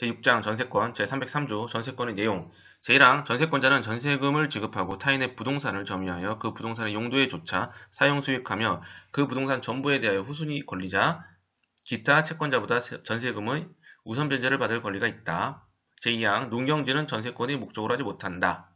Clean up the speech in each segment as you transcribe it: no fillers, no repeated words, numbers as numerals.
제6장 전세권 제303조 전세권의 내용 제1항 전세권자는 전세금을 지급하고 타인의 부동산을 점유하여 그 부동산의 용도에 조차 사용 수익하며 그 부동산 전부에 대하여 후순위 권리자 기타 채권자보다 전세금의 우선 변제를 받을 권리가 있다. 제2항 농경지는 전세권이 목적으로 하지 못한다.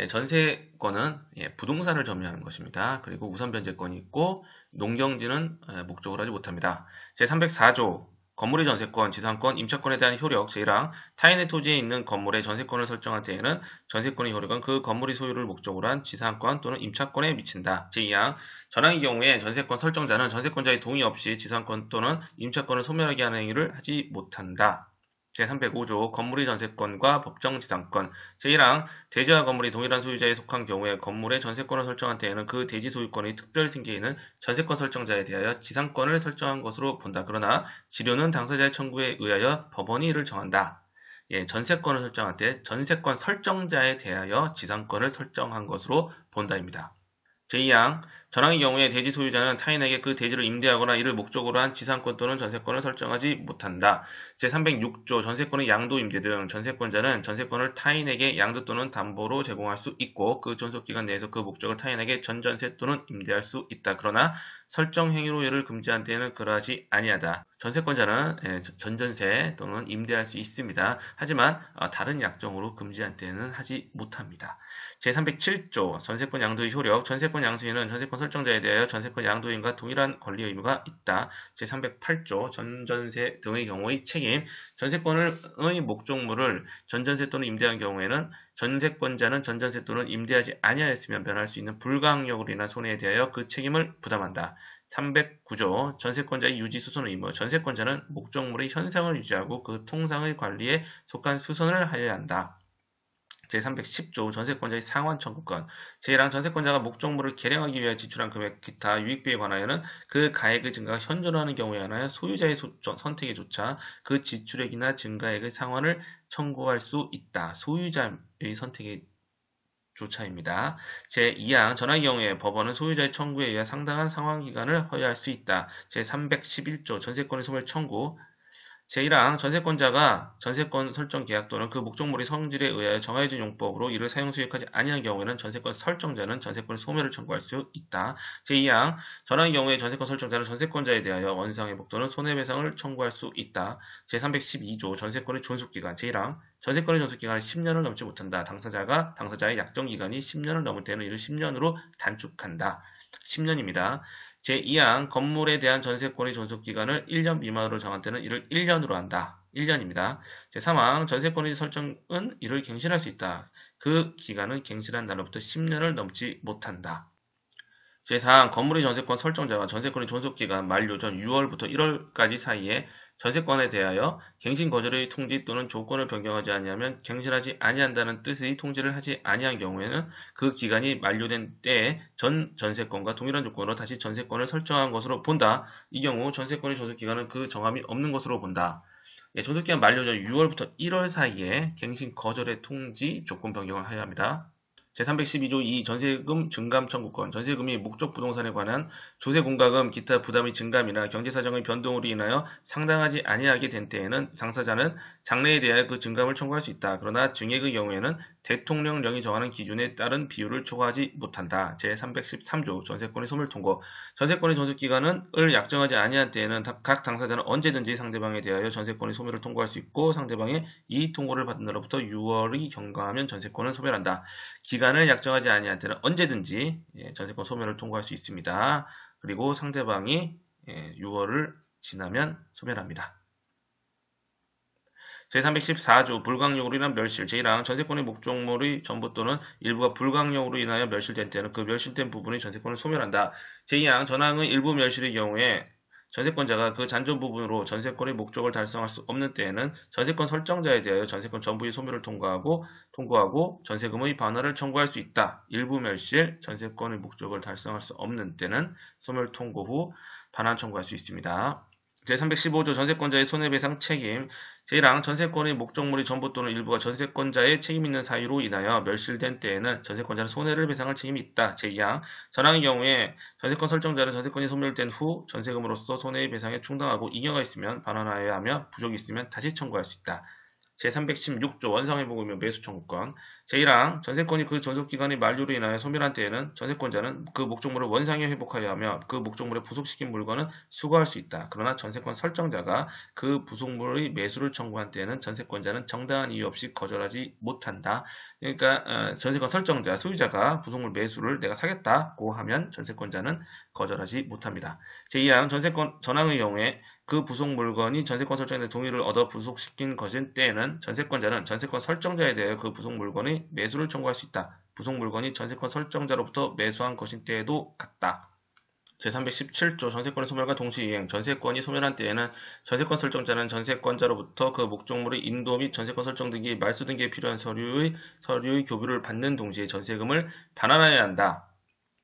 전세권은 부동산을 점유하는 것입니다. 그리고 우선 변제권이 있고 농경지는 목적으로 하지 못합니다. 제304조 건물의 전세권, 지상권, 임차권에 대한 효력 제1항 타인의 토지에 있는 건물의 전세권을 설정할 때에는 전세권의 효력은 그 건물의 소유를 목적으로 한 지상권 또는 임차권에 미친다. 제2항 전항의 경우에 전세권 설정자는 전세권자의 동의 없이 지상권 또는 임차권을 소멸하게 하는 행위를 하지 못한다. 제305조 건물의 전세권과 법정 지상권 제1항 대지와 건물이 동일한 소유자에 속한 경우에 건물의 전세권을 설정한 때에는 그 대지 소유권의 특별 승계인은 전세권 설정자에 대하여 지상권을 설정한 것으로 본다. 그러나 지료는 당사자의 청구에 의하여 법원이 이를 정한다. 전세권을 설정할 때 전세권 설정자에 대하여 지상권을 설정한 것으로 본다입니다. 제2항 전항의 경우에 대지 소유자는 타인에게 그 대지를 임대하거나 이를 목적으로 한 지상권 또는 전세권을 설정하지 못한다. 제306조 전세권의 양도 임대 등 전세권자는 전세권을 타인에게 양도 또는 담보로 제공할 수 있고 그 존속기간 내에서 그 목적을 타인에게 전전세 또는 임대할 수 있다. 그러나 설정 행위로 이를 금지한 때에는 그러하지 아니하다. 전세권자는 전전세 또는 임대할 수 있습니다. 하지만 다른 약정으로 금지한 때에는 하지 못합니다. 제307조 전세권 양도의 효력 전세권 양수인은 전세권 설정자에 대하여 전세권 양도인과 동일한 권리 의무가 있다. 제308조 전전세 등의 경우의 책임 전세권의 목적물을 전전세 또는 임대한 경우에는 전세권자는 전전세 또는 임대하지 아니하였으면 면할 수 있는 불가항력으로 인한 손해에 대하여 그 책임을 부담한다. 309조 전세권자의 유지 수선 의무 전세권자는 목적물의 현상을 유지하고 그 통상의 관리에 속한 수선을 하여야 한다. 제310조 전세권자의 상환 청구권 제1항 전세권자가 목적물을 개량하기 위해 지출한 금액 기타 유익비에 관하여는 그 가액의 증가가 현존하는 경우에 한하여 소유자의 선택에 조차 그 지출액이나 증가액의 상환을 청구할 수 있다. 소유자의 선택에 조차입니다. 제2항 전항의 경우에 법원은 소유자의 청구에 의해 상당한 상환기간을 허용할 수 있다. 제311조 전세권의 소멸 청구 제1항 전세권자가 전세권 설정 계약 또는 그 목적물의 성질에 의하여 정해진 용법으로 이를 사용 수익하지 아니한 경우에는 전세권 설정자는 전세권의 소멸을 청구할 수 있다. 제2항 전항의 경우에 전세권 설정자는 전세권자에 대하여 원상회복 또는 손해배상을 청구할 수 있다. 제312조 전세권의 존속기간 제1항 전세권의 존속기간은 10년을 넘지 못한다. 당사자의 약정기간이 10년을 넘을 때는 이를 10년으로 단축한다. 10년입니다. 제2항 건물에 대한 전세권의 존속기간을 1년 미만으로 정한 때는 이를 1년으로 한다. 1년입니다. 제3항 전세권의 설정은 이를 갱신할 수 있다. 그 기간은 갱신한 날로부터 10년을 넘지 못한다. 제4항 건물의 전세권 설정자가 전세권의 존속기간 만료 전 6월부터 1월까지 사이에 전세권에 대하여 갱신 거절의 통지 또는 조건을 변경하지 아니하면 갱신하지 아니한다는 뜻의 통지를 하지 아니한 경우에는 그 기간이 만료된 때에 전 전세권과 동일한 조건으로 다시 전세권을 설정한 것으로 본다. 이 경우 전세권의 존속기간은 그 정함이 없는 것으로 본다. 존속기간 만료 전 6월부터 1월 사이에 갱신 거절의 통지 조건 변경을 하여야 합니다. 제312조 2 전세금 증감 청구권 전세금이 목적 부동산에 관한 조세 공과금 기타 부담의 증감이나 경제사정의 변동으로 인하여 상당하지 아니하게 된 때에는 당사자는 장래에 대하여 그 증감을 청구할 수 있다. 그러나 증액의 경우에는 대통령령이 정하는 기준에 따른 비율을 초과하지 못한다. 제313조 전세권의 소멸통고 전세권의 존속기간을 약정하지 아니한 때에는 각 당사자는 언제든지 상대방에 대하여 전세권의 소멸을 통고할 수 있고 상대방의 이 통고를 받은 날로부터 6월이 경과하면 전세권을 소멸한다. 기간을 약정하지 아니한 때는 언제든지 전세권 소멸을 통고할 수 있습니다. 그리고 상대방이 6월을 지나면 소멸합니다. 제314조 불강력으로 인한 멸실 제1항 전세권의 목적물의 전부 또는 일부가 불강력으로 인하여 멸실된 때는 그 멸실된 부분의 전세권을 소멸한다. 제2항 전항의 일부 멸실의 경우에 전세권자가 그 잔존 부분으로 전세권의 목적을 달성할 수 없는 때에는 전세권 설정자에 대하여 전세권 전부의 소멸을 통고하고 전세금의 반환을 청구할 수 있다. 일부 멸실, 전세권의 목적을 달성할 수 없는 때는 소멸 통고 후 반환 청구할 수 있습니다. 제315조 전세권자의 손해배상 책임 제1항 전세권의 목적물이 전부 또는 일부가 전세권자의 책임 있는 사유로 인하여 멸실된 때에는 전세권자는 손해를 배상할 책임이 있다. 제2항 전항의 경우에 전세권 설정자는 전세권이 소멸된 후 전세금으로서 손해의 배상에 충당하고 이견가 있으면 반환하여야 하며 부족이 있으면 다시 청구할 수 있다. 제316조 원상회복이며 매수 청구권. 제1항 전세권이 그 존속기간이 만료로 인하여 소멸한 때에는 전세권자는 그 목적물을 원상에 회복하여 하며 그 목적물에 부속시킨 물건은 수거할 수 있다. 그러나 전세권 설정자가 그 부속물의 매수를 청구한 때에는 전세권자는 정당한 이유 없이 거절하지 못한다. 그러니까 전세권 설정자, 소유자가 부속물 매수를 내가 사겠다고 하면 전세권자는 거절하지 못합니다. 제2항 전세권 전항의 경우에 그 부속 물건이 전세권 설정자의 동의를 얻어 부속시킨 것인 때에는 전세권자는 전세권 설정자에 대하여 그 부속 물건의 매수를 청구할 수 있다. 부속 물건이 전세권 설정자로부터 매수한 것인 때에도 같다. 제317조 전세권의 소멸과 동시이행. 전세권이 소멸한 때에는 전세권 설정자는 전세권자로부터 그 목적물의 인도 및 전세권 설정 등기, 말소 등기에 필요한 서류의 교부를 받는 동시에 전세금을 반환하여야 한다.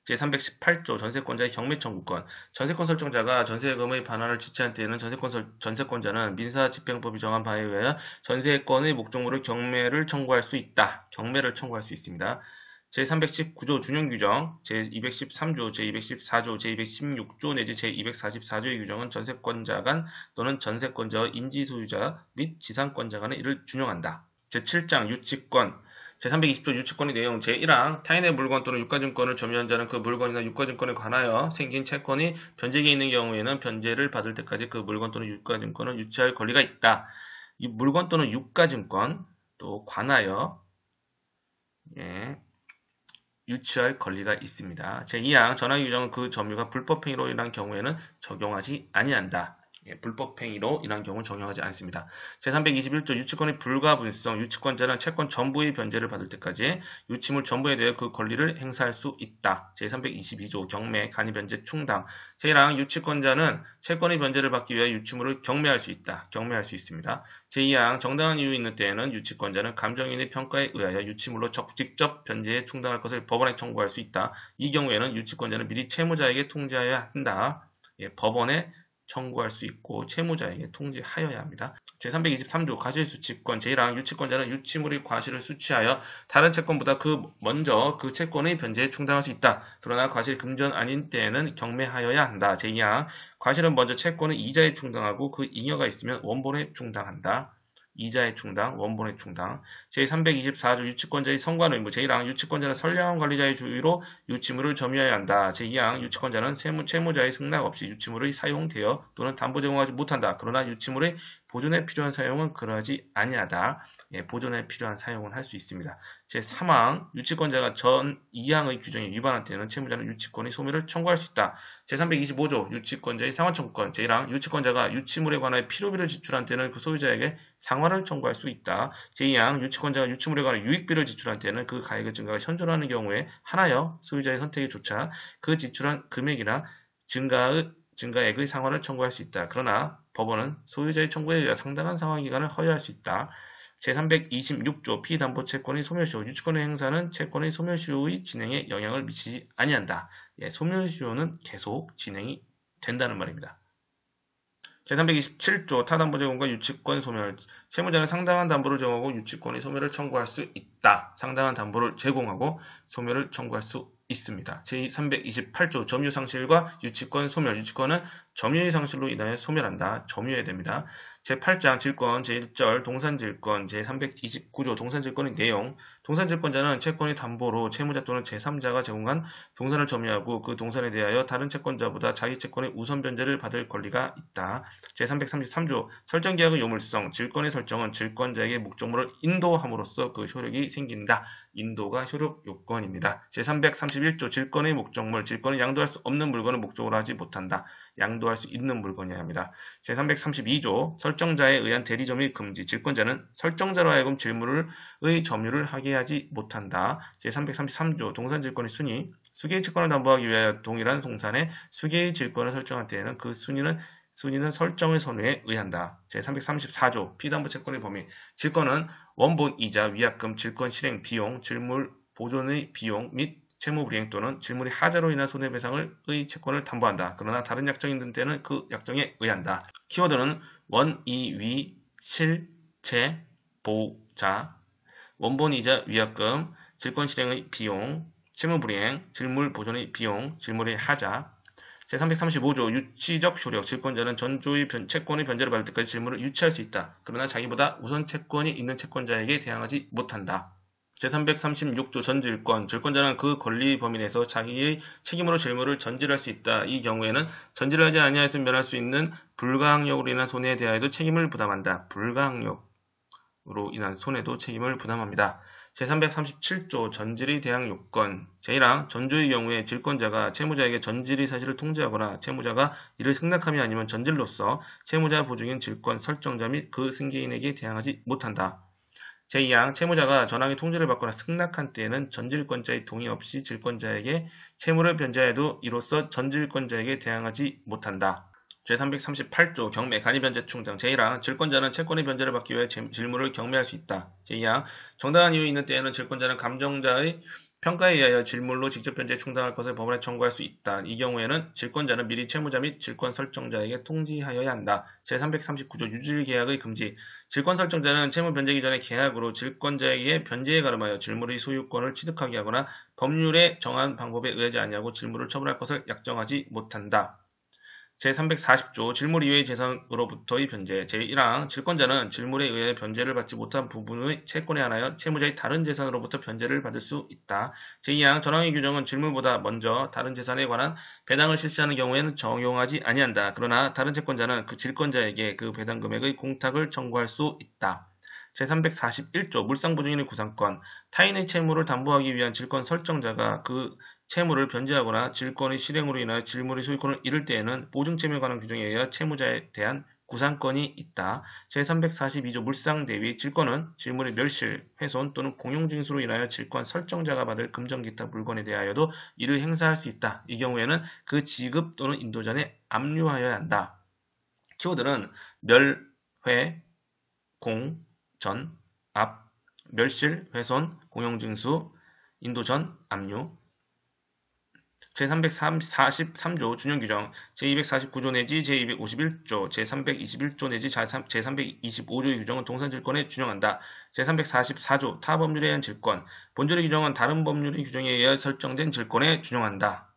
제318조 전세권자의 경매 청구권. 전세권 설정자가 전세금의 반환을 지체한 때에는 전세권자는 민사집행법이 정한 바에 의하여 전세권의 목적물을 경매를 청구할 수 있다. 경매를 청구할 수 있습니다. 제319조 준용규정, 제213조, 제214조, 제216조 내지 제244조의 규정은 전세권자 간 또는 전세권자와 인지소유자 및 지상권자 간의 이를 준용한다. 제7장 유치권. 제320조 유치권의 내용 제1항 타인의 물건 또는 유가증권을 점유한 자는 그 물건이나 유가증권에 관하여 생긴 채권이 변제기에 있는 경우에는 변제를 받을 때까지 그 물건 또는 유가증권을 유치할 권리가 있다. 이 물건 또는 유가증권 또 관하여 유치할 권리가 있습니다. 제2항 전항의 규정은 그 점유가 불법행위로 인한 경우에는 적용하지 아니한다. 불법행위로 인한 경우는 적용하지 않습니다. 제321조 유치권의 불가분성. 유치권자는 채권 전부의 변제를 받을 때까지 유치물 전부에 대해 그 권리를 행사할 수 있다. 제322조 경매, 간이변제, 충당. 제1항 유치권자는 채권의 변제를 받기 위해 유치물을 경매할 수 있다. 경매할 수 있습니다. 제2항 정당한 이유 있는 때에는 유치권자는 감정인의 평가에 의하여 유치물로 직접 변제에 충당할 것을 법원에 청구할 수 있다. 이 경우에는 유치권자는 미리 채무자에게 통지하여야 한다. 법원에 청구할 수 있고 채무자에게 통지하여야 합니다. 제323조 과실수취권 제1항 유치권자는 유치물의 과실을 수취하여 다른 채권보다 먼저 그 채권의 변제에 충당할 수 있다. 그러나 과실 금전 아닌 때에는 경매하여야 한다. 제2항 과실은 먼저 채권의 이자에 충당하고 그 잉여가 있으면 원본에 충당한다. 이자의 충당, 원본의 충당. 제324조 유치권자의 선관 의무 제1항 유치권자는 선량한 관리자의 주의로 유치물을 점유해야 한다. 제2항 유치권자는 채무자의 승낙 없이 유치물의 사용되어 또는 담보 제공하지 못한다. 그러나 유치물의 보존에 필요한 사용은 그러하지 아니하다. 보존에 필요한 사용은 할 수 있습니다. 제3항 유치권자가 전 2항의 규정에 위반한 때는 채무자는 유치권의 소멸을 청구할 수 있다. 제325조 유치권자의 상환청구권 제1항 유치권자가 유치물에 관하여 필요비를 지출한 때는 그 소유자에게 상환을 청구할 수 있다. 제2항 유치권자가 유치물에 관해 유익비를 지출한 때는 그 가액의 증가가 현존하는 경우에 하나여 소유자의 선택에 조차 그 지출한 금액이나 증가액의 상환을 청구할 수 있다. 그러나 법원은 소유자의 청구에 의해 상당한 상환기간을 허용할 수 있다. 제326조 피담보채권의 소멸시효 유치권의 행사는 채권의 소멸시효의 진행에 영향을 미치지 아니한다. 소멸시효는 계속 진행이 된다는 말입니다. 제327조 타담보 제공과 유치권 소멸 채무자는 상당한 담보를 제공하고 유치권의 소멸을 청구할 수 있다. 상당한 담보를 제공하고 소멸을 청구할 수 있습니다. 제328조 점유상실과 유치권 소멸 유치권은 점유의 상실로 인하여 소멸한다. 점유해야 됩니다. 제8장 질권 제1절 동산질권 제329조 동산질권의 내용 동산질권자는 채권의 담보로 채무자 또는 제3자가 제공한 동산을 점유하고 그 동산에 대하여 다른 채권자보다 자기 채권의 우선 변제를 받을 권리가 있다. 제333조 설정계약의 요물성 질권의 설정은 질권자에게 목적물을 인도함으로써 그 효력이 생긴다. 인도가 효력 요건입니다. 제331조 질권의 목적물 질권은 양도할 수 없는 물건을 목적으로 하지 못한다. 양도할 수 있는 물건이어야 합니다. 제332조 설정자에 의한 대리점유 금지 질권자는 설정자로 하여금 질물의 점유를 하게 하지 못한다. 제333조 동산질권의 순위 수개의 채권을 담보하기 위하여 동일한 송산에 수개의 질권을 설정할 때에는 그 순위는 설정의 선회에 의한다. 제334조 피담보 채권의 범위 질권은 원본 이자 위약금 질권 실행 비용 질물 보존의 비용 및 채무 불이행 또는 질물의 하자로 인한 손해배상의 채권을 담보한다. 그러나 다른 약정이 있는 때는 그 약정에 의한다. 키워드는 원, 이, 위, 실, 채, 보, 자 원본이자 위약금, 질권 실행의 비용, 채무 불이행, 질물 보존의 비용, 질물의 하자 제335조 유치적 효력 질권자는 전조의 채권의 변제를 받을 때까지 질문을 유치할 수 있다. 그러나 자기보다 우선 채권이 있는 채권자에게 대항하지 못한다. 제336조 전질권 질권자는 그 권리 범위 내에서 자기의 책임으로 질문을 전질할 수 있다. 이 경우에는 전질을 하지 아니하였으면 면할 수 있는 불가항력으로 인한 손해에 대하여도 책임을 부담한다. 불가항력으로 인한 손해도 책임을 부담합니다. 제337조 전질의 대항 요건 제1항 전조의 경우에 질권자가 채무자에게 전질의 사실을 통지하거나 채무자가 이를 승낙함이 아니면 전질로서 채무자 보증인 질권 설정자 및 그 승계인에게 대항하지 못한다. 제2항 채무자가 전항의 통지를 받거나 승낙한 때에는 전질권자의 동의 없이 질권자에게 채무를 변제하여도 이로써 전질권자에게 대항하지 못한다. 제338조 경매 간이변제 충당 제1항 질권자는 채권의 변제를 받기 위해 질문을 경매할 수 있다. 제2항 정당한 이유 있는 때에는 질권자는 감정자의 평가에 의하여 질문로 직접 변제에 충당할 것을 법원에 청구할 수 있다. 이 경우에는 질권자는 미리 채무자 및 질권 설정자에게 통지하여야 한다. 제339조 유질계약의 금지 질권 설정자는 채무 변제기 전에 계약으로 질권자에게 변제에 가름하여 질물의 소유권을 취득하게 하거나 법률에 정한 방법에 의하지 아니하고 질물을 처분할 것을 약정하지 못한다. 제340조 질물 이외의 재산으로부터의 변제 제1항 질권자는 질물에 의해 변제를 받지 못한 부분의 채권에 한하여 채무자의 다른 재산으로부터 변제를 받을 수 있다. 제2항 전항의 규정은 질물보다 먼저 다른 재산에 관한 배당을 실시하는 경우에는 적용하지 아니한다. 그러나 다른 채권자는 그 질권자에게 그 배당 금액의 공탁을 청구할 수 있다. 제341조 물상보증인의 구상권 타인의 채무를 담보하기 위한 질권 설정자가 그 채무를 변제하거나 질권의 실행으로 인하여 질물의 소유권을 잃을 때에는 보증채무에 관한 규정에 의하여 채무자에 대한 구상권이 있다. 제342조 물상대위 질권은 질물의 멸실, 훼손 또는 공용징수로 인하여 질권 설정자가 받을 금전 기타 물건에 대하여도 이를 행사할 수 있다. 이 경우에는 그 지급 또는 인도 전에 압류하여야 한다. 키워드는 멸, 회, 공, 전, 압, 멸실, 훼손, 공용징수, 인도전, 압류 제343조 준용규정 제249조 내지 제251조 제321조 내지 제325조의 규정은 동산질권에 준용한다. 제344조 타법률에 의한 질권 본조의 규정은 다른 법률의 규정에 의해 설정된 질권에 준용한다.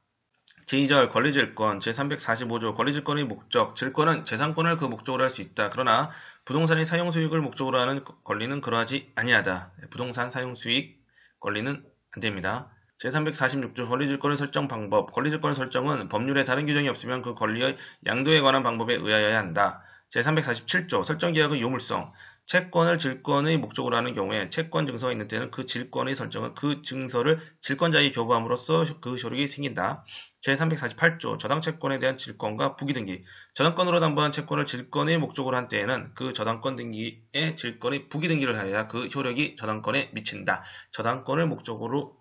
제2절 권리질권 제345조 권리질권의 목적 질권은 재산권을 그 목적으로 할 수 있다. 그러나 부동산의 사용수익을 목적으로 하는 권리는 그러하지 아니하다. 부동산 사용수익 권리는 안됩니다. 제346조 권리질권의 설정 방법 권리질권의 설정은 법률에 다른 규정이 없으면 그 권리의 양도에 관한 방법에 의하여야 한다. 제347조 설정계약의 요물성 채권을 질권의 목적으로 하는 경우에 채권 증서가 있는 때는 그 질권의 설정은 그 증서를 질권자에게 교부함으로써 그 효력이 생긴다. 제348조 저당채권에 대한 질권과 부기등기 저당권으로 담보한 채권을 질권의 목적으로 한 때에는 그 저당권 등기에 질권의 부기등기를 하여야 그 효력이 저당권에 미친다. 저당권을 목적으로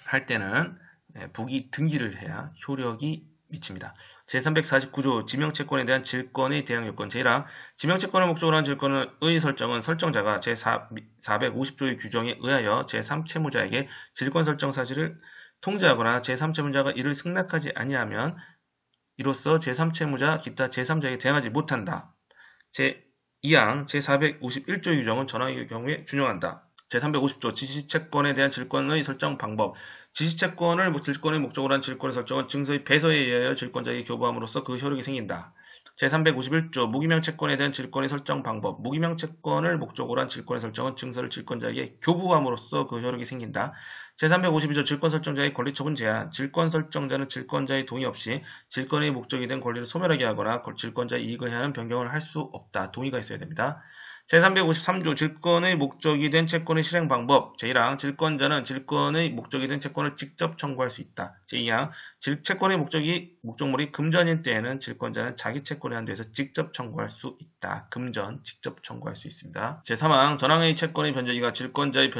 할 때는 부기등기를 해야 효력이 미칩니다. 제349조 지명채권에 대한 질권의 대항요건 제1항 지명채권을 목적으로 한 질권의 설정은 설정자가 제450조의 규정에 의하여 제3채무자에게 질권 설정 사실을 통지하거나 제3채무자가 이를 승낙하지 아니하면 이로써 제3채무자 기타 제3자에게 대항하지 못한다. 제2항 제451조의 규정은 전항의 경우에 준용한다. 제350조 지시채권에 대한 질권의 설정 방법 지시채권을 질권의 목적으로 한 질권의 설정은 증서의 배서에 의하여 질권자에게 교부함으로써 그 효력이 생긴다. 제351조 무기명채권에 대한 질권의 설정 방법 무기명채권을 목적으로 한 질권의 설정은 증서를 질권자에게 교부함으로써 그 효력이 생긴다. 제352조 질권설정자의 권리처분 제한 질권설정자는 질권자의 동의 없이 질권의 목적이 된 권리를 소멸하게 하거나 질권자의 이익을 해하는 변경을 할 수 없다. 동의가 있어야 됩니다. 제353조 질권의 목적이 된 채권의 실행 방법 제1항 질권자는 질권의 목적이 된 채권을 직접 청구할 수 있다. 제2항 채권의 목적물이 금전인 때에는 질권자는 자기 채권에 한도해서 직접 청구할 수 있다. 금전 직접 청구할 수 있습니다. 제3항 전항의 채권의 변제기가 질권자의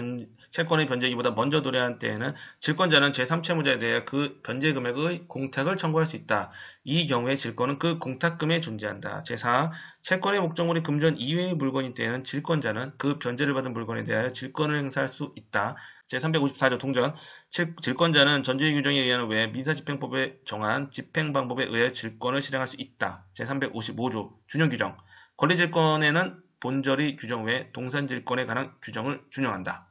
채권의 변제기보다 먼저 도래한 때에는 질권자는 제3채무자에 대해 그 변제 금액의 공탁을 청구할 수 있다. 이 경우에 질권은 그 공탁금에 존재한다. 제4항 채권의 목적물이 금전 이외의 물건인 때에는 질권자는 그 변제를 받은 물건에 대하여 질권을 행사할 수 있다. 제354조 동전 질권자는 전제의 규정에 의한 외에 민사집행법에 정한 집행방법에 의해 질권을 실행할 수 있다. 제355조 준용규정 권리질권에는 본절의 규정 외에 동산질권에 관한 규정을 준용한다.